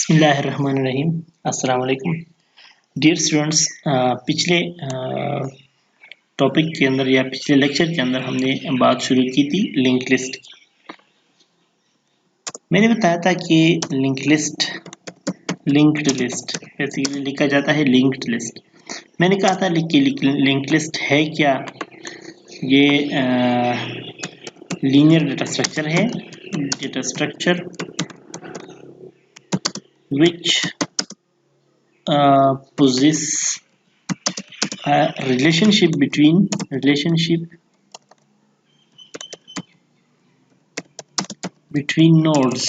बिस्मिल्लाहिर्रहमानिर्रहीम। अस्सलाम वालेकुम डियर स्टूडेंट्स। पिछले टॉपिक के अंदर या पिछले लेक्चर के अंदर हमने बात शुरू की थी लिंक लिस्ट की। मैंने बताया था कि लिंक्ड लिस्ट बेसिकली लिखा जाता है लिंक्ड लिस्ट। मैंने कहा था कि लिंक लिस्ट है क्या। ये लीनियर डेटा स्ट्रक्चर है, data structure which possess a relationship between nodes।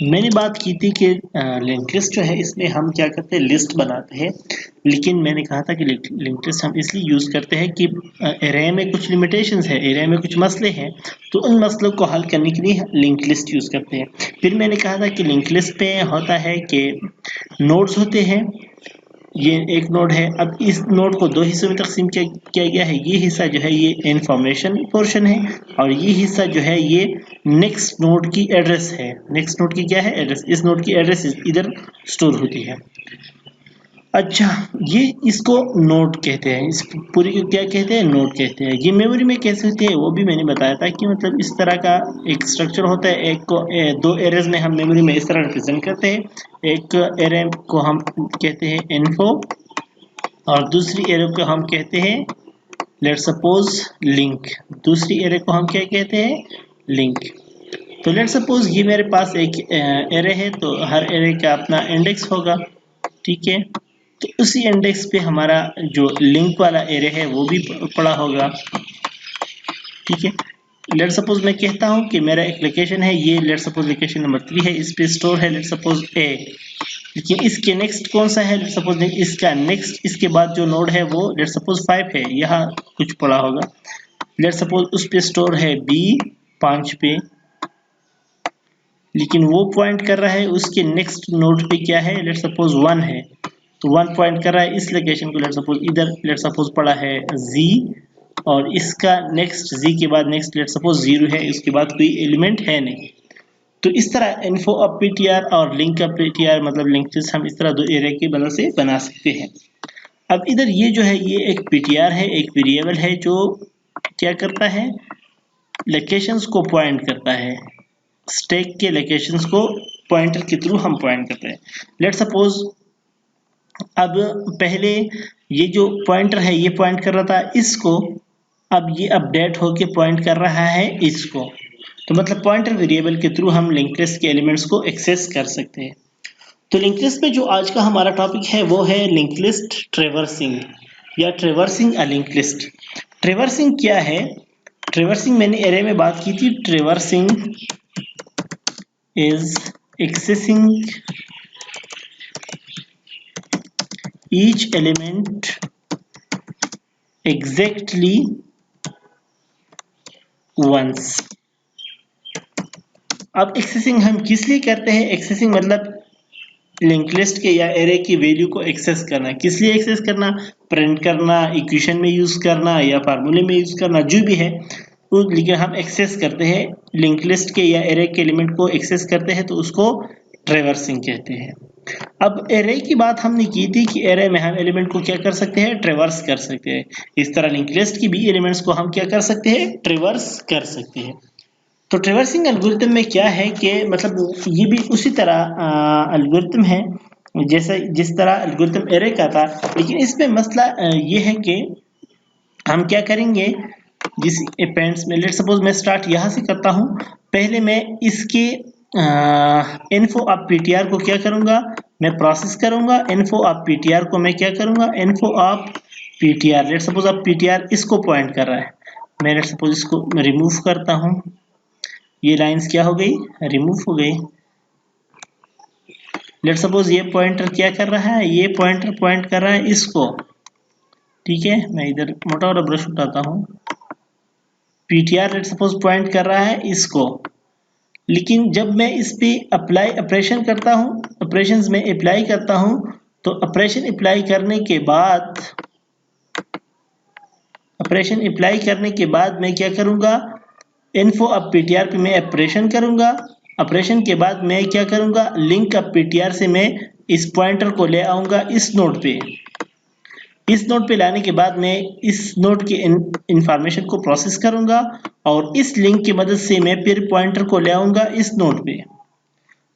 मैंने बात की थी कि लिंक लिस्ट जो है इसमें हम क्या करते हैं, लिस्ट बनाते हैं। लेकिन मैंने कहा था कि लिंक लिस्ट हम इसलिए यूज़ करते हैं कि एरे में कुछ लिमिटेशंस है, एरे में कुछ मसले हैं, तो उन मसलों को हल करने के लिए लिंक लिस्ट यूज़ करते हैं। फिर मैंने कहा था कि लिंक लिस्ट पे होता है कि नोड्स होते हैं। ये एक नोड है, अब इस नोड को दो हिस्सों में तकसीम किया गया है। ये हिस्सा जो है ये इंफॉर्मेशन पोर्शन है और ये हिस्सा जो है ये नेक्स्ट नोड की एड्रेस है। नेक्स्ट नोड की क्या है, एड्रेस। इस नोड की एड्रेस इधर स्टोर होती है। अच्छा, ये इसको नोड कहते हैं, इस पूरी को क्या कहते हैं, नोड कहते हैं। ये मेमोरी में कैसे होती है वो भी मैंने बताया था कि मतलब इस तरह का एक स्ट्रक्चर होता है। एक को दो एरेज में हम मेमोरी में इस तरह रिप्रेजेंट करते हैं। एक एरे को हम कहते हैं इन्फो और दूसरी एरे को हम कहते हैं लेट्स सपोज लिंक। दूसरी एरे को हम क्या कहते हैं, लिंक। तो लेट्स सपोज ये मेरे पास एक एरे है, तो हर एरे का अपना इंडेक्स होगा, ठीक है। तो उसी इंडेक्स पे हमारा जो लिंक वाला एरे है वो भी पड़ा होगा, ठीक है। लेट्स सपोज मैं कहता हूँ कि मेरा एक लोकेशन है, ये लेट्स सपोज लोकेशन नंबर 3 है, इस पे स्टोर है लेट्स सपोज ए। लेकिन इसके नेक्स्ट कौन सा है, लेट्स सपोज इसका नेक्स्ट इसके बाद जो नोड है वो लेट्स सपोज 5 है, यहाँ कुछ पड़ा होगा। लेट्स सपोज उस पे स्टोर है बी 5 पे, लेकिन वो पॉइंट कर रहा है उसके नेक्स्ट नोड पे क्या है, लेट्स सपोज 1 है, तो 1 पॉइंट कर रहा है इस लोकेशन को। लेट्स सपोज इधर लेट्स सपोज पड़ा है z और इसका नेक्स्ट z के बाद नेक्स्ट लेट्स सपोज 0 है, इसके बाद कोई एलिमेंट है नहीं। तो इस तरह इन्फो ऑफ ptr और लिंक ऑफ ptr मतलब लिंक लिस्ट हम इस तरह दो एरे की मदद से बना सकते हैं। अब इधर ये जो है ये एक ptr है, एक वेरिएबल है जो क्या करता है, लोकेशंस को पॉइंट करता है। स्टैक के लोकेशंस को पॉइंटर के थ्रू हम पॉइंट करते हैं। लेट्स सपोज अब पहले ये जो पॉइंटर है ये पॉइंट कर रहा था इसको, अब ये अपडेट होके पॉइंट कर रहा है इसको। तो मतलब पॉइंटर वेरिएबल के थ्रू हम लिंक लिस्ट के एलिमेंट्स को एक्सेस कर सकते हैं। तो लिंक लिस्ट में जो आज का हमारा टॉपिक है वो है लिंक लिस्ट ट्रेवर्सिंग या traversing a link list. Traversing क्या है, ट्रेवर्सिंग मैंने एरे में बात की थी। Traversing is accessing each element exactly once। अब एक्सेसिंग हम किस लिए करते हैं, एक्सेसिंग मतलब लिंक लिस्ट के या एरे की वैल्यू को एक्सेस करना। किस लिए एक्सेस करना, प्रिंट करना, इक्वेशन में यूज करना या फार्मूले में यूज करना, जो भी है वो, लेकिन हम एक्सेस करते हैं लिंक लिस्ट के या एरे के एलिमेंट को एक्सेस करते हैं तो उसको ट्रेवर्सिंग कहते हैं। अब एरे की बात हमने की थी कि एरे में हम एलिमेंट को क्या कर सकते हैं, ट्रेवर्स कर सकते हैं। इस तरह लिंक लिस्ट की भी एलिमेंट्स को हम क्या कर सकते हैं, ट्रेवर्स कर सकते हैं। तो ट्रेवर्सिंग एल्गोरिथम में क्या है कि मतलब ये भी उसी तरह एल्गोरिथम है जैसे जिस तरह एल्गोरिथम एरे का था, लेकिन इसमें मसला ये है कि हम क्या करेंगे, जिस अपेंड्स में लेट्स सपोज मैं स्टार्ट यहाँ से करता हूँ। पहले मैं इसके इन्फो ऑफ ptr को क्या करूँगा, मैं प्रोसेस करूँगा। इन्फो ऑफ ptr को मैं क्या करूँगा, info of ptr। Let's suppose अब ptr इसको पॉइंट कर रहा है, मैं लेट्स सपोज इसको रिमूव करता हूँ। ये लाइंस क्या हो गई, रिमूव हो गई। लेट्स सपोज ये पॉइंटर क्या कर रहा है, ये पॉइंटर पॉइंट कर रहा है इसको, ठीक है। मैं इधर मोटा वाला ब्रश उठाता हूँ। ptr लेट्स सपोज पॉइंट कर रहा है इसको, लेकिन जब मैं इस पे अप्लाई ऑपरेशन करता हूँ, ऑपरेशंस में अप्लाई करता हूँ, तो ऑपरेशन अप्लाई करने के बाद मैं क्या करूँगा, इन्फो अब पीटीआर पे मैं ऑपरेशन करूंगा। ऑपरेशन के बाद मैं क्या करूंगा, लिंक अब पीटीआर से मैं इस पॉइंटर को ले आऊंगा इस नोड पे। इस नोड पे लाने के बाद मैं इस नोड की इंफॉर्मेशन को प्रोसेस करूंगा और इस लिंक की मदद से मैं फिर पॉइंटर को ले आऊंगा इस नोड पे।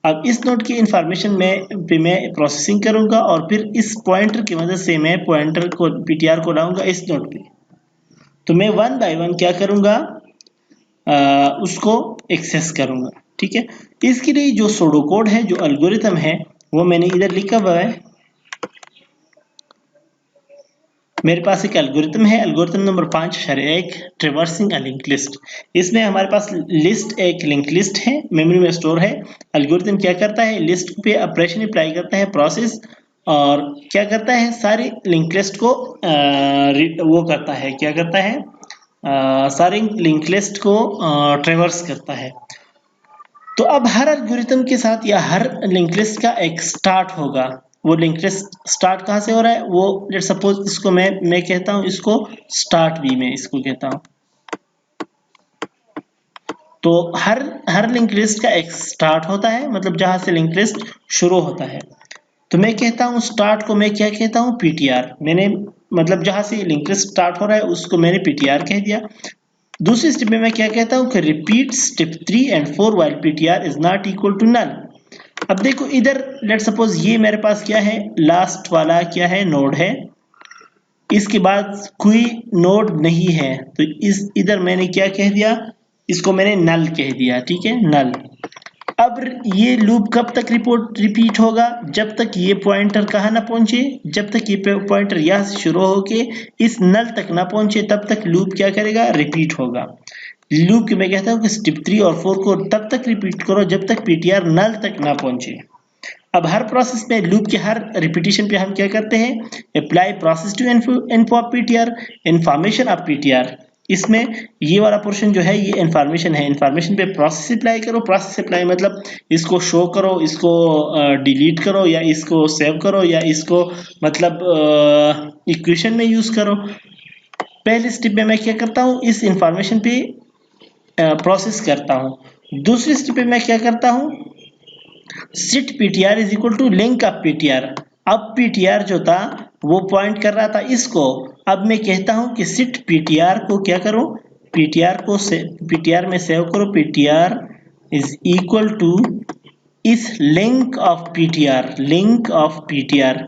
अब इस नोड की इंफॉर्मेशन मैं प्रोसेसिंग करूंगा और फिर इस पॉइंटर की मदद से मैं पॉइंटर को पीटीआर को लाऊंगा इस नोड पे। तो मैं वन बाय वन क्या करूंगा, उसको एक्सेस करूंगा। ठीक है, इसके लिए जो सूडो कोड है, जो एल्गोरिथम है, वो मैंने इधर लिखा हुआ है। मेरे पास एक एल्गोरिथम है, algorithm number 5.1 traversing a link list. इसमें हमारे पास लिस्ट एक लिंक लिस्ट है, मेमोरी में स्टोर है। एल्गोरिथम क्या करता है, लिस्ट पे ऑपरेशन अप्लाई करता है, प्रोसेस, और क्या करता है, सारी लिंक लिस्ट को वो करता है, क्या करता है, सारी लिंक लिस्ट को ट्रैवर्स करता है। तो अब हर एल्गोरिथम के साथ या हर लिंक लिस्ट का एक स्टार्ट होगा। वो लिंक लिस्ट स्टार्ट कहाँ से हो रहा है, वो लेट सपोज इसको मैं कहता हूँ, इसको स्टार्ट भी मैं इसको कहता हूँ। तो हर हर लिंक लिस्ट का एक स्टार्ट होता है, मतलब जहां से लिंक लिस्ट शुरू होता है। तो मैं कहता हूँ स्टार्ट को मैं क्या कहता हूँ, पीटीआर। मैंने मतलब जहां से लिंक लिस्ट स्टार्ट हो रहा है उसको मैंने पीटीआर कह दिया। दूसरी स्टेप में मैं क्या कहता हूँ कि repeat step 3 and 4 while ptr is not equal to null। अब देखो इधर लेट सपोज ये मेरे पास क्या है, लास्ट वाला क्या है, नोड है। इसके बाद कोई नोड नहीं है, तो इस इधर मैंने क्या कह दिया, इसको मैंने नल कह दिया। ठीक है, नल। अब ये लूप कब तक रिपीट होगा, जब तक ये पॉइंटर कहाँ ना पहुंचे, जब तक ये पॉइंटर यहाँ से शुरू होके इस नल तक ना पहुंचे तब तक लूप क्या करेगा, रिपीट होगा। लूप की मैं कहता हूँ कि स्टेप 3 और 4 को तब तक रिपीट करो जब तक पीटीआर नल तक ना पहुंचे। अब हर प्रोसेस में लूप के हर रिपीटिशन पे हम क्या करते हैं, apply process to info of PTR, information of PTR. इसमें ये वाला पोर्शन जो है ये इंफॉर्मेशन है, इंफॉर्मेशन पे प्रोसेस अप्लाई करो। प्रोसेस अप्लाई मतलब इसको शो करो, इसको डिलीट करो, या इसको सेव करो, या इसको मतलब इक्वेशन में यूज करो। पहले स्टेप में मैं क्या करता हूँ, इस इंफॉर्मेशन पे प्रोसेस करता हूँ। दूसरी स्टेप में मैं क्या करता हूँ, set PTR is equal to link of PTR. अब पीटीआर जो था वो पॉइंट कर रहा था इसको, अब मैं कहता हूं कि सिट पीटीआर को क्या करो, पीटीआर को पीटीआर में सेव करो, पीटीआर इज इक्वल टू इस link of PTR, link of PTR.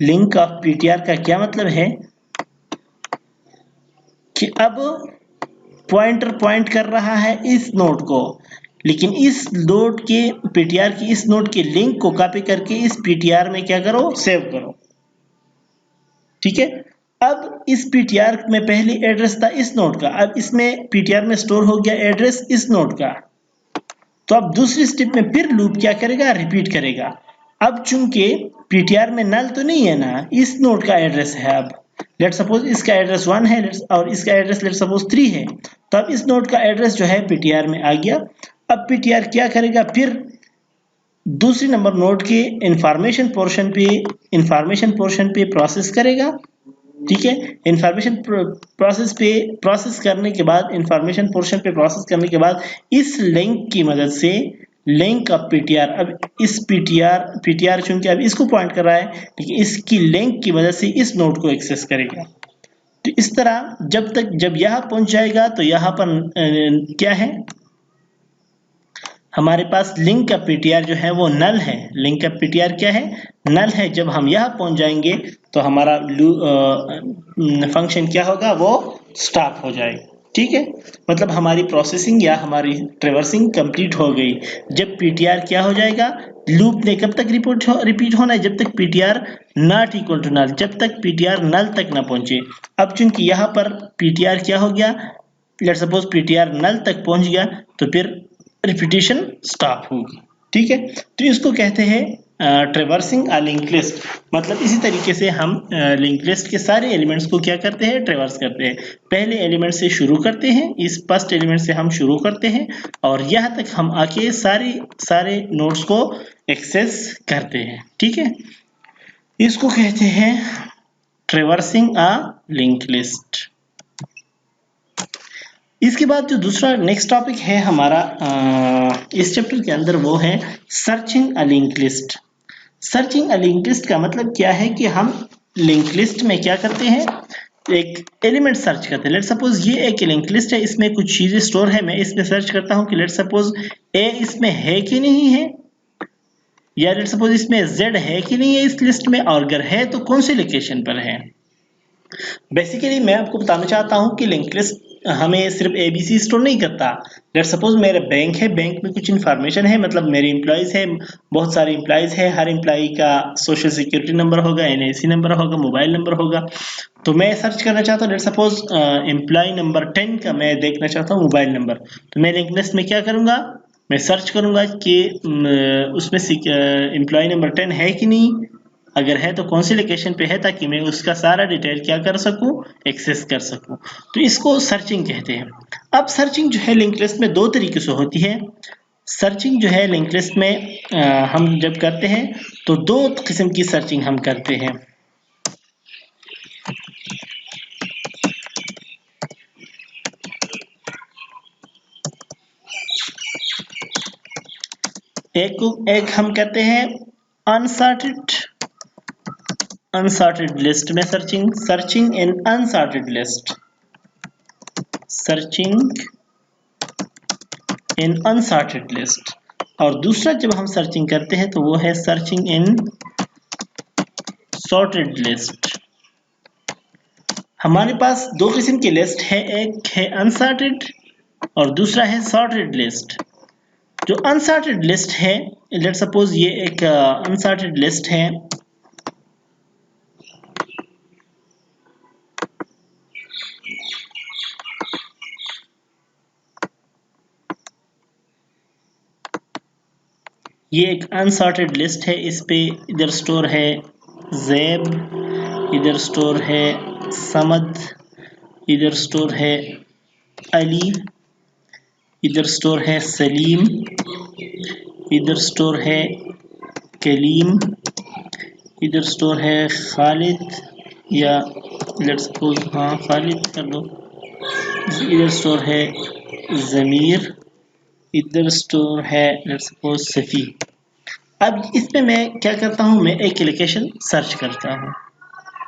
Link of PTR का क्या मतलब है कि अब पॉइंटर पॉइंट कर रहा है इस नोड को, लेकिन इस नोड के पीटीआर की इस नोड के लिंक को कॉपी करके इस पीटीआर में क्या करो, सेव करो। ठीक है, अब इस पीटीआर में पहले एड्रेस था इस नोड का, अब इसमें पीटीआर में स्टोर हो गया एड्रेस इस नोड का। तो अब दूसरी स्टेप में फिर लूप क्या करेगा, रिपीट करेगा। अब चूंकि पीटीआर में नल तो नहीं है ना, इस नोड का एड्रेस है। अब लेट सपोज इसका एड्रेस 1 है और इसका एड्रेस लेट सपोज 3 है, तो अब इस नोड का एड्रेस जो है पीटीआर में आ गया। अब पीटीआर क्या करेगा, फिर दूसरी नंबर नोड के इंफॉर्मेशन पोर्शन पे प्रोसेस करेगा। ठीक है, इंफॉर्मेशन प्रोसेस करने के बाद, इंफॉर्मेशन पोर्शन पे प्रोसेस करने के बाद इस लिंक की मदद से, लिंक ऑफ पीटीआर, अब इस पीटीआर चूंकि अब इसको पॉइंट कर रहा है, लेकिन इसकी लिंक की मदद से इस नोड को एक्सेस करेगा। तो इस तरह जब यहां पहुंच जाएगा तो यहां पर क्या है, हमारे पास लिंक का पीटीआर जो है वो नल है। लिंक का पीटीआर क्या है, नल है। जब हम यहां पहुंच जाएंगे तो हमारा फंक्शन क्या होगा, वो स्टॉप हो जाएगा। ठीक है, मतलब हमारी प्रोसेसिंग या हमारी ट्रैवर्सिंग कंप्लीट हो गई। जब पीटीआर क्या हो जाएगा, लूप ने कब तक रिपीट होना है, जब तक PTR not equal to null, जब तक पीटीआर नल तक ना पहुंचे। अब चूंकि यहाँ पर पीटीआर क्या हो गया, लेट सपोज पीटीआर नल तक पहुंच गया, तो फिर रिपीटिशन स्टॉप होगी। ठीक है, तो इसको कहते हैं ट्रैवर्सिंग अ लिंक लिस्ट। मतलब इसी तरीके से हम लिंक लिस्ट के सारे एलिमेंट्स को क्या करते हैं, ट्रैवर्स करते हैं। पहले एलिमेंट से शुरू करते हैं, इस फर्स्ट एलिमेंट से हम शुरू करते हैं और यहाँ तक हम आके सारे नोड्स को एक्सेस करते हैं। ठीक है, इसको कहते हैं ट्रेवर्सिंग अ लिंक लिस्ट। इसके बाद जो दूसरा नेक्स्ट टॉपिक है हमारा इस चैप्टर के अंदर, वो है searching a link list. Searching a link list का मतलब क्या है कि हम लिंक लिस्ट में क्या करते हैं, एक एलिमेंट सर्च करते हैं। लेट सपोज ये एक लिंक लिस्ट है, इसमें कुछ चीजें स्टोर है, मैं इसमें सर्च करता हूँ कि लेट सपोज ए इसमें है कि नहीं है, या लेट सपोज इसमें जेड है कि नहीं है इस लिस्ट में, और अगर है तो कौन सी लोकेशन पर है। बेसिकली मैं आपको बताना चाहता हूँ कि लिंक लिस्ट हमें सिर्फ एबीसी स्टोर नहीं करता। लेट सपोज मेरा बैंक है, बैंक में कुछ इन्फॉर्मेशन है, मतलब मेरे एम्प्लॉयज है, बहुत सारे एम्प्लॉयज है, हर एम्प्लॉय का सोशल सिक्योरिटी नंबर होगा, एनआईसी नंबर होगा, मोबाइल नंबर होगा। तो मैं सर्च करना चाहता हूँ, लेट सपोज एम्प्लॉय नंबर 10 का मैं देखना चाहता हूँ मोबाइल नंबर। तो मैं लिंक लिस्ट में क्या करूंगा, मैं सर्च करूंगा कि उसमें एम्प्लॉय नंबर 10 है कि नहीं, अगर है तो कौन सी लोकेशन पे है, ताकि मैं उसका सारा डिटेल क्या कर सकूं, एक्सेस कर सकूं। तो इसको सर्चिंग कहते हैं। अब सर्चिंग जो है लिंक लिस्ट में दो तरीके से होती है। सर्चिंग जो है लिंक लिस्ट में हम जब करते हैं तो दो किस्म की सर्चिंग हम करते हैं। एक हम कहते हैं अनसॉर्टेड लिस्ट में सर्चिंग, सर्चिंग इन अनसॉर्टेड लिस्ट, सर्चिंग इन अनसॉर्टेड लिस्ट। और दूसरा जब हम सर्चिंग करते हैं तो वो है सर्चिंग इन सॉर्टेड लिस्ट। हमारे पास दो किस्म की लिस्ट है, एक है अनसॉर्टेड और दूसरा है सॉर्टेड लिस्ट। जो अनसॉर्टेड लिस्ट है, लेट सपोज ये एक अनसॉर्टेड लिस्ट है, ये एक अनसॉर्टेड लिस्ट है। इस पे इधर स्टोर है ज़ैब, इधर स्टोर है समद, इधर स्टोर है अली, इधर स्टोर है सलीम, इधर स्टोर है कलीम, इधर स्टोर है खालिद, या लेट्स सपोज हाँ खालिद कर दो, इधर स्टोर है ज़मीर, इधर स्टोर है लेट्स सपोज सफ़ी। अब इसमें मैं क्या करता हूँ, मैं एक लोकेशन सर्च करता हूँ,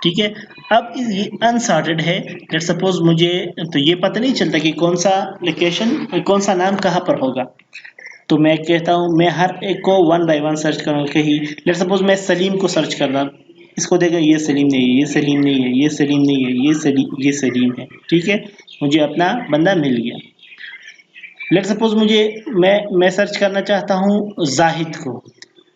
ठीक है। अब ये अनसॉर्टेड है, लेट सपोज मुझे तो ये पता नहीं चलता कि कौन सा लोकेशन, कौन सा नाम कहाँ पर होगा। तो मैं कहता हूँ मैं हर एक को वन बाय वन सर्च करूँगा। कहीं लेट सपोज मैं सलीम को सर्च कर रहा, इसको देखा ये सलीम नहीं है, ये सलीम नहीं है, ये सलीम नहीं है, ये सलीम है, ठीक है, मुझे अपना बंदा मिल गया। लेट सपोज मुझे मैं सर्च करना चाहता हूँ जाहिद को,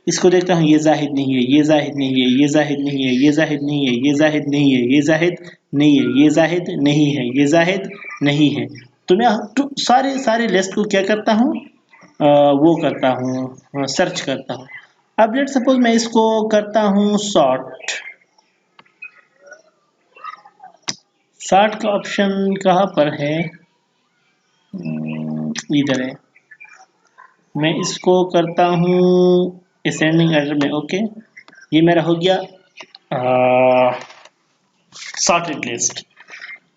इसको देखता हूँ ये जाहिद नहीं है, ये जाहिद नहीं है, ये जाहिद नहीं है, ये जाहिद नहीं है, ये जाहिद नहीं है, ये जाहिद नहीं है, ये जाहिद नहीं है, ये जाहिद नहीं है। तो मैं सारे सारे लिस्ट को क्या करता हूँ, वो करता हूँ, सर्च करता हूँ। अब लेट सपोज मैं इसको करता हूँ सॉर्ट। सॉर्ट का ऑप्शन कहाँ पर है, इधर है। मैं इसको करता हूँ असेंडिंग ऑर्डर में, ओके। ये मेरा हो गया सॉर्टेड लिस्ट।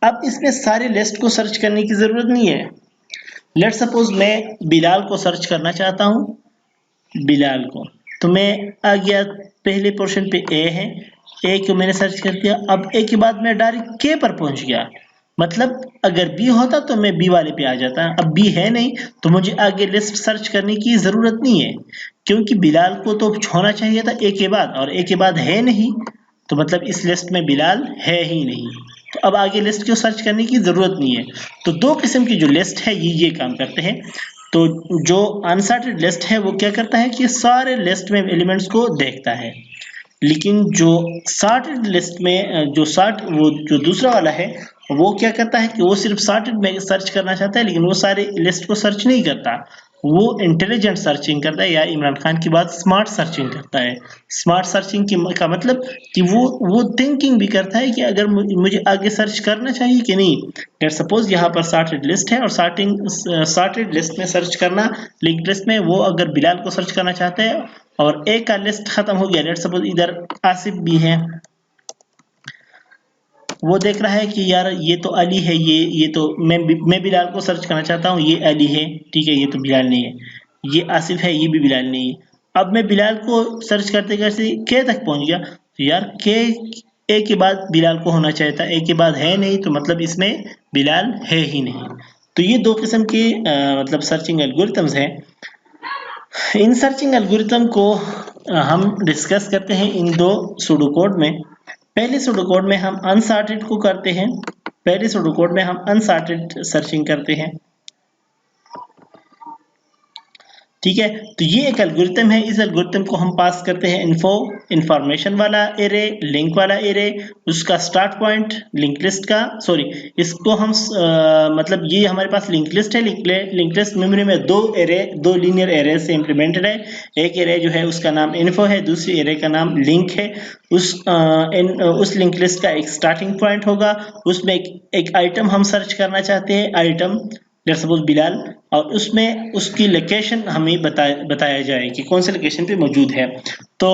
अब इसमें सारे लिस्ट को सर्च करने की जरूरत नहीं है। लेट सपोज मैं बिलाल को सर्च करना चाहता हूँ, बिलाल को, तो मैं आ गया पहले पोर्शन पे ए है, ए को मैंने सर्च कर दिया। अब ए के बाद मैं डायरेक्ट के पर पहुंच गया, मतलब अगर बी होता तो मैं बी वाले पे आ जाता। अब बी है नहीं तो मुझे आगे लिस्ट सर्च करने की जरूरत नहीं है, क्योंकि बिलाल को तो होना चाहिए था ए के बाद, और ए के बाद है नहीं, तो मतलब इस लिस्ट में बिलाल है ही नहीं। तो अब आगे लिस्ट क्यों सर्च करने की जरूरत नहीं है। तो दो किस्म की जो लिस्ट है ये काम करते हैं। तो जो अनसॉर्टेड लिस्ट है वो क्या करता है कि सारे लिस्ट में एलिमेंट्स को देखता है, लेकिन जो सॉर्टेड लिस्ट में वो जो दूसरा वाला है वो क्या करता है कि वो सिर्फ सॉर्टेड में सर्च करना चाहता है, लेकिन वो सारे लिस्ट को सर्च नहीं करता, वो इंटेलिजेंट सर्चिंग करता है, या इमरान खान की बात स्मार्ट सर्चिंग करता है। स्मार्ट सर्चिंग का मतलब कि वो थिंकिंग भी करता है कि अगर मुझे आगे सर्च करना चाहिए कि नहीं। लेट सपोज यहाँ पर सॉर्टेड लिस्ट है और सॉर्टेड लिस्ट में सर्च करना, लिंक्ड लिस्ट में वो अगर बिलाल को सर्च करना चाहते हैं और एक का लिस्ट खत्म हो गया, लेट सपोज इधर आसिफ भी है, वो देख रहा है कि यार ये तो अली है, ये तो मैं बिलाल को सर्च करना चाहता हूँ, ये अली है, ठीक है, ये तो बिलाल नहीं है। ये आसिफ है, ये भी बिलाल नहीं है। अब मैं बिलाल को सर्च करते करते के तक पहुंच गया, तो यार के ए के बाद बिलाल को होना चाहिए था, ए के बाद है नहीं, तो मतलब इसमें बिलाल है ही नहीं। तो ये दो किस्म के मतलब सर्चिंग एल्गोरिथम्स हैं। इन सर्चिंग एल्गोरिथम को हम डिस्कस करते हैं इन दो सूडो कोड में। पहले सूडो कोड में हम अनसॉर्टेड को करते हैं, पहले सूडो कोड में हम अनसॉर्टेड सर्चिंग करते हैं, ठीक है। तो ये एक एल्गोरिथम है, इस एल्गोरिथम को हम पास करते हैं इंफॉर्मेशन वाला एरे, लिंक वाला एरे, उसका स्टार्ट पॉइंट लिंक लिस्ट का, सॉरी इसको हम मतलब ये हमारे पास लिंक लिस्ट है, लिंक लिस्ट मेमोरी में दो लीनियर एरे से इंप्लीमेंटेड है। एक एरे जो है उसका नाम इन्फो है, दूसरी एरे का नाम लिंक है। उस लिंक लिस्ट का एक स्टार्टिंग पॉइंट होगा, उसमें एक आइटम हम सर्च करना चाहते हैं, आइटम लेट्स सपोज बिलाल, और उसमें उसकी लोकेशन हमें बताया जाए कि कौन से लोकेशन पे मौजूद है। तो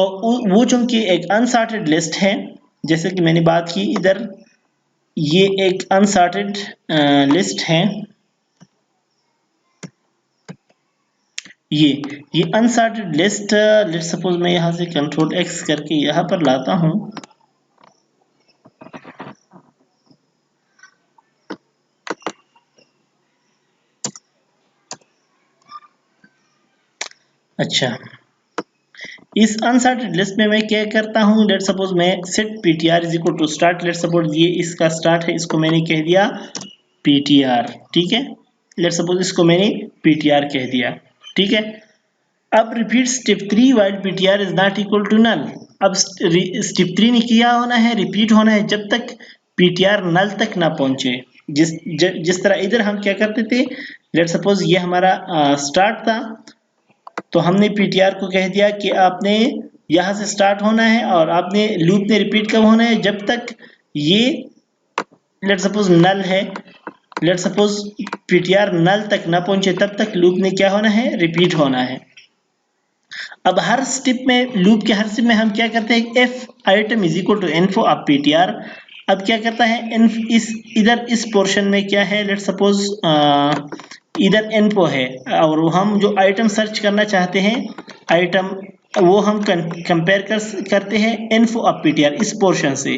वो चूंकि एक अनसॉर्टेड लिस्ट है, जैसे कि मैंने बात की इधर, ये एक अनसॉर्टेड लिस्ट है, ये अनसॉर्टेड लिस्ट, लेट्स सपोज मैं यहाँ से कंट्रोल एक्स करके यहाँ पर लाता हूँ। अच्छा, इस अनसॉर्टेड लिस्ट में मैं क्या करता हूँ, लेट सपोज मैं set ptr is equal to start, let suppose ये इसका स्टार्ट है, इसको मैंने कह दिया ptr, ठीक है। लेट सपोज इसको मैंने ptr कह दिया, ठीक है। अब repeat step 3 while ptr is not equal to null. अब स्टेप 3 ने किया होना है, रिपीट होना है जब तक ptr नल तक ना पहुंचे। जिस तरह इधर हम क्या करते थे, लेट सपोज ये हमारा स्टार्ट था, तो हमने पीटीआर को कह दिया कि आपने यहाँ से स्टार्ट होना है और आपने लूप में रिपीट कब होना है, जब तक ये लेट सपोज नल है, लेट सपोज पीटीआर नल तक ना पहुंचे तब तक लूप में क्या होना है, रिपीट होना है। अब हर स्टेप में, लूप के हर स्टेप में हम क्या करते हैं, F item is equal to info of PTR. अब क्या करता है, इधर इस पोर्शन में क्या है, लेट सपोज इधर इन्फो है, और हम जो आइटम सर्च करना चाहते हैं आइटम, वो हम कंपेयर करते हैं इन्फो ऑफ पीटीआर इस पोर्शन से,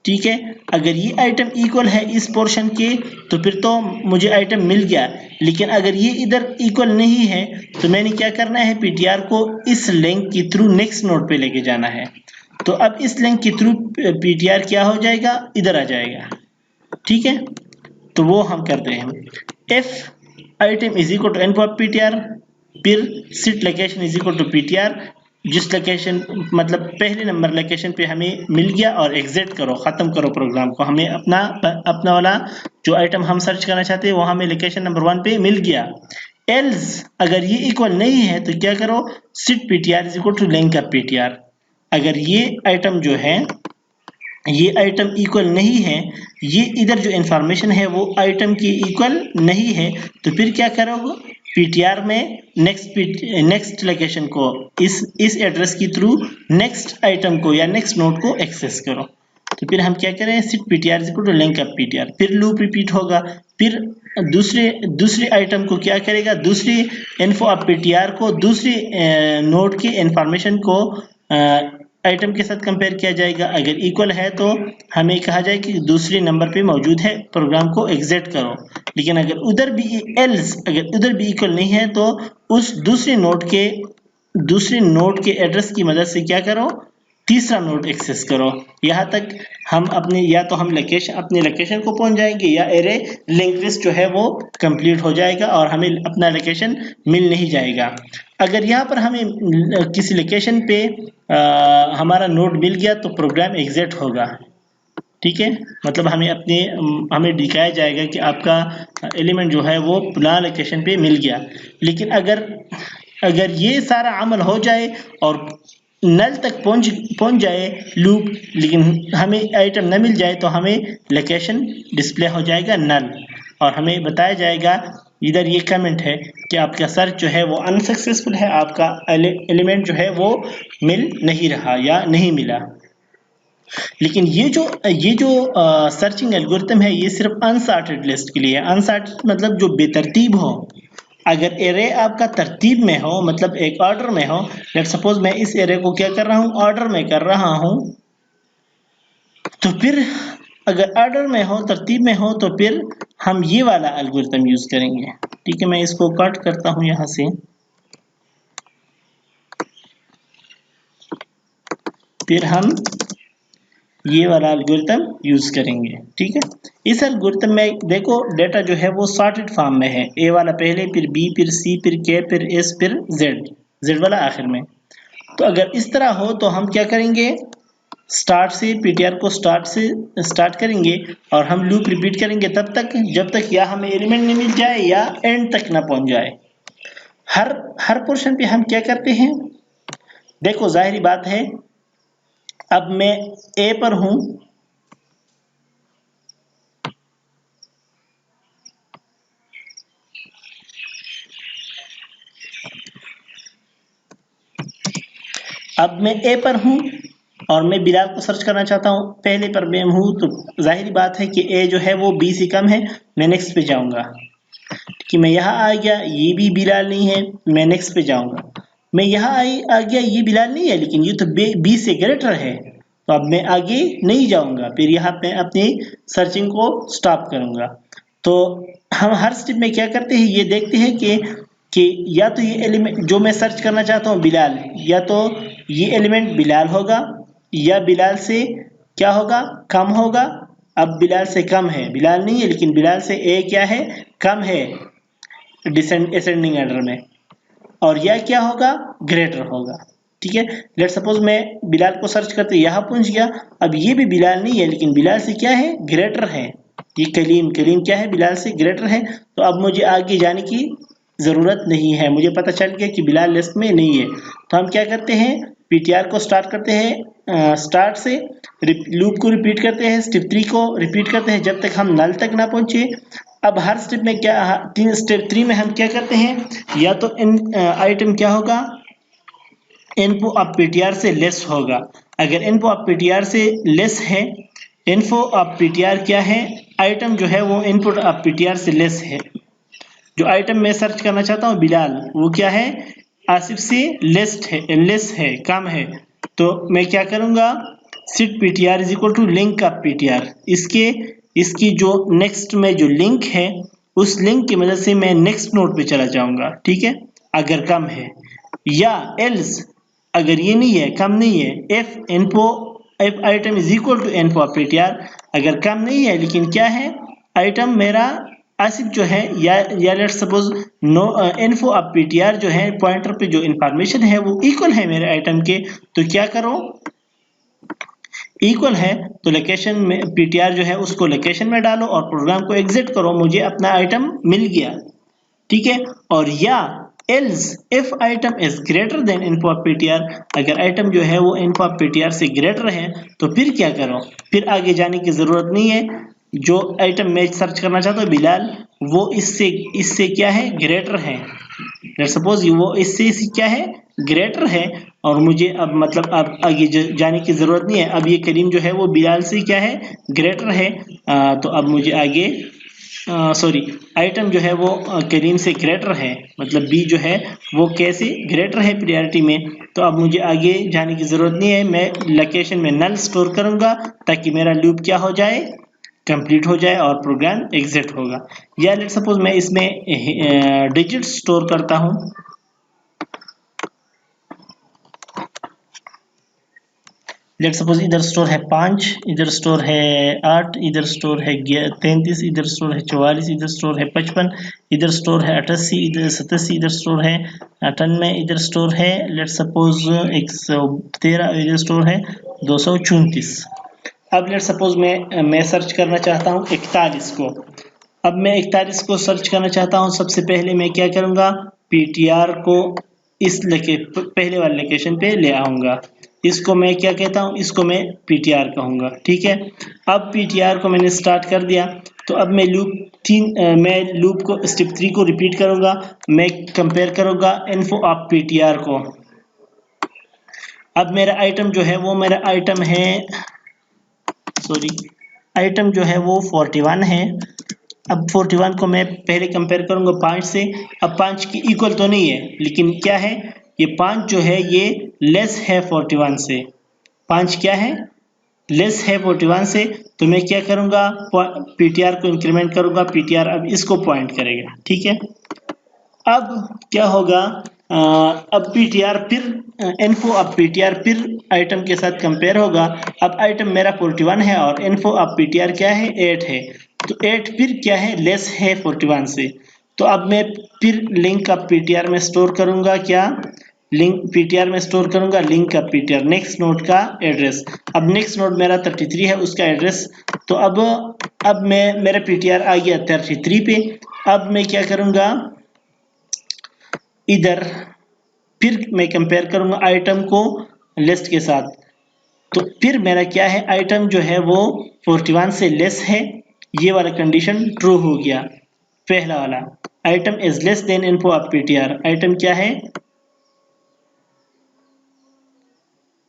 ठीक है। अगर ये आइटम इक्वल है इस पोर्शन के, तो फिर तो मुझे आइटम मिल गया। लेकिन अगर ये इधर इक्वल नहीं है, तो मैंने क्या करना है, पीटीआर को इस लिंक के थ्रू नेक्स्ट नोड पे लेके जाना है। तो अब इस लिंक के थ्रू पीटीआर क्या हो जाएगा, इधर आ जाएगा, ठीक है। तो वो हम करते हैं, F item is equal to info of PTR, फिर set location is equal to PTR, जिस लोकेशन मतलब पहले नंबर लोकेशन पे हमें मिल गया, और एग्जिट करो, खत्म करो प्रोग्राम को। हमें अपना वाला जो आइटम हम सर्च करना चाहते हैं वो हमें लोकेशन नंबर 1 पे मिल गया। एल्स अगर ये इक्वल नहीं है तो क्या करो, set PTR is equal to link of PTR. अगर ये आइटम जो है, ये आइटम इक्वल नहीं है, ये इधर जो इंफॉर्मेशन है वो आइटम की इक्वल नहीं है, तो फिर क्या करोगे, पीटीआर में नेक्स्ट लोकेशन को इस एड्रेस के थ्रू नेक्स्ट आइटम को या नेक्स्ट नोड को एक्सेस करो। तो फिर हम क्या करें, set PTR is equal to link of PTR, फिर लूप रिपीट होगा, फिर दूसरे आइटम को क्या करेगा, दूसरी इन्फो ऑफ पीटीआर को दूसरी नोड की इंफॉर्मेशन को आइटम के साथ कंपेयर किया जाएगा। अगर इक्वल है तो हमें कहा जाए कि दूसरे नंबर पे मौजूद है, प्रोग्राम को एग्जिट करो। लेकिन अगर उधर भी इक्वल नहीं है, तो उस दूसरे नोड के एड्रेस की मदद से क्या करो, तीसरा नोड एक्सेस करो। यहाँ तक हम अपने लोकेशन को पहुंच जाएंगे, या एरे लिंक लिस्ट जो है वो कंप्लीट हो जाएगा और हमें अपना लोकेशन मिल नहीं जाएगा। अगर यहाँ पर हमें किसी लोकेशन पे हमारा नोड मिल गया तो प्रोग्राम एग्जिट होगा, ठीक है। मतलब हमें दिखाया जाएगा कि आपका एलिमेंट जो है वो पुराना लोकेशन पे मिल गया। लेकिन अगर ये सारा अमल हो जाए और नल तक पहुंच जाए लूप, लेकिन हमें आइटम न मिल जाए, तो हमें लोकेशन डिस्प्ले हो जाएगा नल, और हमें बताया जाएगा, इधर ये कमेंट है कि आपका सर्च जो है वो अनसक्सेसफुल है, आपका एलिमेंट जो है वो मिल नहीं रहा या नहीं मिला। लेकिन ये जो सर्चिंग एल्गोरिथम है ये सिर्फ अनसॉर्टेड लिस्ट के लिए है। अनसॉर्टेड मतलब जो बेतरतीब हो। अगर एरे आपका तरतीब में हो, मतलब एक ऑर्डर में हो, लेट सपोज मैं इस एरे को क्या कर रहा हूँ, ऑर्डर में कर रहा हूँ, तो फिर अगर ऑर्डर में हो, तरतीब में हो, तो फिर हम ये वाला एल्गोरिथम यूज करेंगे। ठीक है, मैं इसको कट करता हूँ यहाँ से, फिर हम ये वाला एल्गोरिथम यूज करेंगे। ठीक है, इस एल्गोरिथम में देखो डेटा जो है वो सॉर्टेड फॉर्म में है, ए वाला पहले, फिर बी, फिर सी, फिर के, फिर एस, फिर जेड, जेड वाला आखिर में। तो अगर इस तरह हो तो हम क्या करेंगे, स्टार्ट से पीटीआर को स्टार्ट करेंगे और हम लूप रिपीट करेंगे तब तक जब तक या हमें एलिमेंट नहीं मिल जाए या एंड तक ना पहुंच जाए। हर हर पोर्शन पे हम क्या करते हैं, देखो जाहिर बात है, अब मैं ए पर हूं, अब मैं ए पर हूं और मैं बिलाल को सर्च करना चाहता हूं, पहले पर मैं हूं, तो जाहिर बात है कि ए जो है वो बी से कम है, मैं नेक्स्ट पे जाऊंगा। कि मैं यहाँ आ गया, ये भी बिलाल नहीं है, मैं नेक्स्ट पे जाऊंगा। मैं यहाँ आ गया, ये बिलाल नहीं है, लेकिन ये तो बी से ग्रेटर है, तो अब मैं आगे नहीं जाऊंगा, फिर यहाँ पे अपनी सर्चिंग को स्टॉप करूंगा। तो हम हर स्टेप में क्या करते हैं, ये देखते हैं कि या तो ये एलिमेंट जो मैं सर्च करना चाहता हूँ बिलाल, या तो ये एलिमेंट बिलाल होगा या बिलाल से क्या होगा, कम होगा। अब बिलाल से कम है, बिलाल नहीं है, लेकिन बिलाल से ए क्या है, कम है असेंडिंग ऑर्डर में, और यह क्या होगा, ग्रेटर होगा। ठीक है, लेट सपोज मैं बिलाल को सर्च करते यहाँ पहुंच गया, अब ये भी बिलाल नहीं है, लेकिन बिलाल से क्या है, ग्रेटर है। ये कलीम, कलीम क्या है, बिलाल से ग्रेटर है। तो अब मुझे आगे जाने की ज़रूरत नहीं है, मुझे पता चल गया कि बिलाल लिस्ट में नहीं है। तो हम क्या करते हैं, पीटीआर को स्टार्ट करते हैं, स्टार्ट से लूप को रिपीट करते हैं, स्टेप 3 को रिपीट करते हैं जब तक हम नल तक ना पहुंचे। अब हर स्टेप में क्या, स्टेप 3 में हम क्या करते हैं, या तो इन आइटम क्या होगा, इनफो ऑफ पीटीआर से लेस होगा। अगर इनफो ऑफ पीटीआर से लेस है, इनफो ऑफ पीटीआर क्या है, आइटम जो है वो इनपुट ऑफ पीटीआर से लेस है। जो आइटम मैं सर्च करना चाहता हूँ बिलाल, वो क्या है, आसिफ से लेस है, कम है। तो मैं क्या करूंगा, set PTR is equal to link of PTR, इसकी जो नेक्स्ट में जो लिंक है, उस लिंक की मदद से मैं नेक्स्ट नोड पे चला जाऊंगा। ठीक है, अगर कम है, या एल्स अगर ये नहीं है, कम नहीं है, if item is equal to info of PTR, अगर कम नहीं है लेकिन क्या है, आइटम मेरा आसिफ जो है, या let suppose no, info of PTR जो है, पॉइंटर पे जो इंफॉर्मेशन है वो इक्वल है मेरे आइटम के। तो क्या करो, इक्वल है तो लोकेशन में पीटीआर जो है उसको लोकेशन में डालो और प्रोग्राम को एग्जिट करो, मुझे अपना आइटम मिल गया। ठीक है, और या else if item is greater than info of PTR, अगर आइटम जो है वो इनफो ऑफ पीटीआर से ग्रेटर है, तो फिर क्या करो, फिर आगे जाने की जरूरत नहीं है। जो आइटम मैं सर्च करना चाहता हूँ बिलाल, वो इससे इससे क्या है, ग्रेटर है। लेट्स सपोज वो इससे क्या है, ग्रेटर है, और मुझे अब मतलब अब आगे जाने की जरूरत नहीं है। अब ये करीम जो है वो बिलाल से क्या है, ग्रेटर है। तो अब मुझे आगे, सॉरी, आइटम जो है वो करीम से ग्रेटर है, मतलब बी जो है वो कैसे ग्रेटर है प्रायोरिटी में। तो अब मुझे आगे जाने की ज़रूरत नहीं है, मैं लोकेशन में नल स्टोर करूंगा ताकि मेरा लूप क्या हो जाए, कंप्लीट हो जाए और प्रोग्राम एग्जिट होगा। या लेट सपोज मैं इसमें डिजिट स्टोर करता हूँ, लेट सपोज इधर स्टोर है 5, इधर स्टोर है 8, इधर स्टोर है 33, इधर स्टोर है 44, इधर स्टोर है 55, इधर स्टोर है 88, इधर 87, इधर स्टोर है 98, इधर स्टोर है लेट सपोज 113, इधर स्टोर है 234। अब लेट सपोज मैं सर्च करना चाहता हूँ 41 को। अब मैं 41 को सर्च करना चाहता हूँ, सबसे पहले मैं क्या करूँगा, पीटीआर को इस पहले वाले लोकेशन पे ले आऊँगा। इसको मैं क्या कहता हूँ, इसको मैं पीटीआर कहूँगा। ठीक है, अब पीटीआर को मैंने स्टार्ट कर दिया, तो अब मैं लूप को स्टेप 3 को रिपीट करूँगा, मैं कंपेयर करूँगा इन्फो ऑफ पीटीआर को। अब मेरा आइटम जो है वो मेरा आइटम है सॉरी आइटम जो है वो 41 है। अब 41 को मैं पहले कंपेयर करूंगा 5 से। अब 5 की इक्वल तो नहीं है, लेकिन क्या है, ये 5 जो है ये लेस है 41 से। 5 क्या है, लेस है 41 से। तो मैं क्या करूंगा, पीटीआर को इंक्रीमेंट करूंगा। पीटीआर अब इसको पॉइंट करेगा, ठीक है। अब क्या होगा, अब पीटीआर फिर इन्फो, अब पीटीआर फिर आइटम के साथ कंपेयर होगा। अब आइटम मेरा 41 है और इन्फो अब पीटीआर क्या है, 8 है। तो 8 फिर क्या है, लेस है 41 से। तो अब मैं फिर लिंक अब पीटीआर में स्टोर करूंगा, क्या लिंक पीटीआर में स्टोर करूंगा, लिंक का पीटीआर नेक्स्ट नोड का एड्रेस। अब नेक्स्ट नोड मेरा 33 है, उसका एड्रेस। तो अब मैं मेरा पीटीआर आ गया 33 पे। अब मैं क्या करूंगा, इधर फिर मैं कंपेयर करूंगा आइटम को लिस्ट के साथ। तो फिर मेरा क्या है, आइटम जो है वो 41 से लेस है। ये वाला कंडीशन ट्रू हो गया, पहला वाला। Item is less than info of PTR. Item क्या है,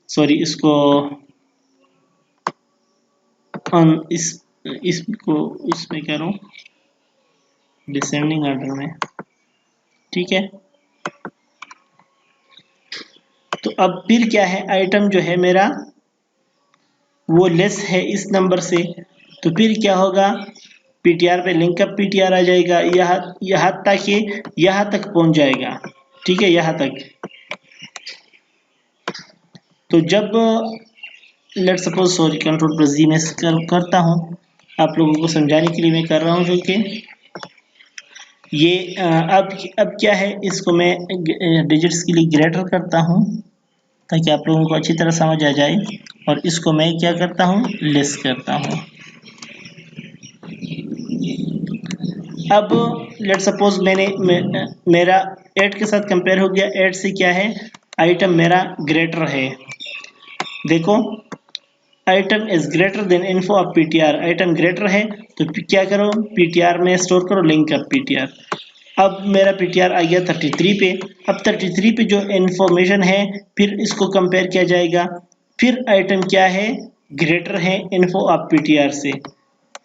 सॉरी इसको इसको इसमें कह रहा हूँ डिसेंडिंग ऑर्डर में, ठीक है। तो अब फिर क्या है, आइटम जो है मेरा वो लेस है इस नंबर से। तो फिर क्या होगा, पीटीआर पे लिंक अप पीटीआर आ जाएगा, यहाँ तक ये यहाँ तक पहुंच जाएगा, ठीक है, यहाँ तक। तो जब let suppose, sorry control plus G में करता हूँ, आप लोगों को समझाने के लिए मैं कर रहा हूँ, जो कि ये अब क्या है, इसको मैं डिजिट्स के लिए ग्रेटर करता हूँ ताकि आप लोगों को अच्छी तरह समझ आ जाए। और इसको मैं क्या करता हूँ, लेस करता हूँ। अब लेट सपोज मेरा 8 के साथ कंपेयर हो गया। 8 से क्या है, आइटम मेरा ग्रेटर है। देखो, item is greater than info of PTR. Item greater है तो क्या करो, पीटीआर में स्टोर करो लिंक ऑफ पीटीआर। अब मेरा पीटीआर आ गया 33 पे। अब 33 पे जो इन्फॉर्मेशन है फिर इसको कंपेयर किया जाएगा। फिर आइटम क्या है, ग्रेटर है इन्फो ऑफ पीटीआर से,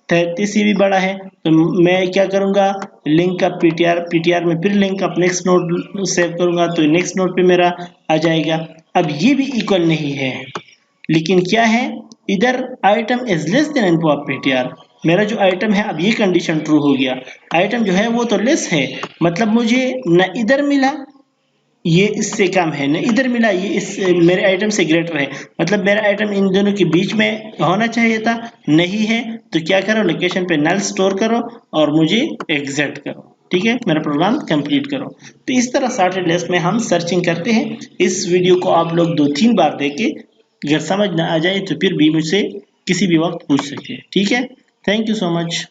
33 से भी बड़ा है। तो मैं क्या करूंगा, लिंक अप पीटीआर, पीटीआर में फिर link up next node save करूंगा, तो नेक्स्ट नोड पे मेरा आ जाएगा। अब ये भी इक्वल नहीं है, लेकिन क्या है, इधर item is less than info of PTR. मेरा जो आइटम है, अब ये कंडीशन ट्रू हो गया। आइटम जो है वो तो लेस है, मतलब मुझे न इधर मिला ये इससे कम है, न इधर मिला ये इस मेरे आइटम से ग्रेटर है, मतलब मेरा आइटम इन दोनों के बीच में होना चाहिए था, नहीं है। तो क्या करो, लोकेशन पे नल स्टोर करो और मुझे एग्जिट करो, ठीक है, मेरा प्रोग्राम कंप्लीट करो। तो इस तरह सॉर्टेड लिस्ट में हम सर्चिंग करते हैं। इस वीडियो को आप लोग 2-3 बार देखे, अगर समझ ना आ जाए तो फिर भी मुझसे किसी भी वक्त पूछ सकते हैं, ठीक है। Thank you so much.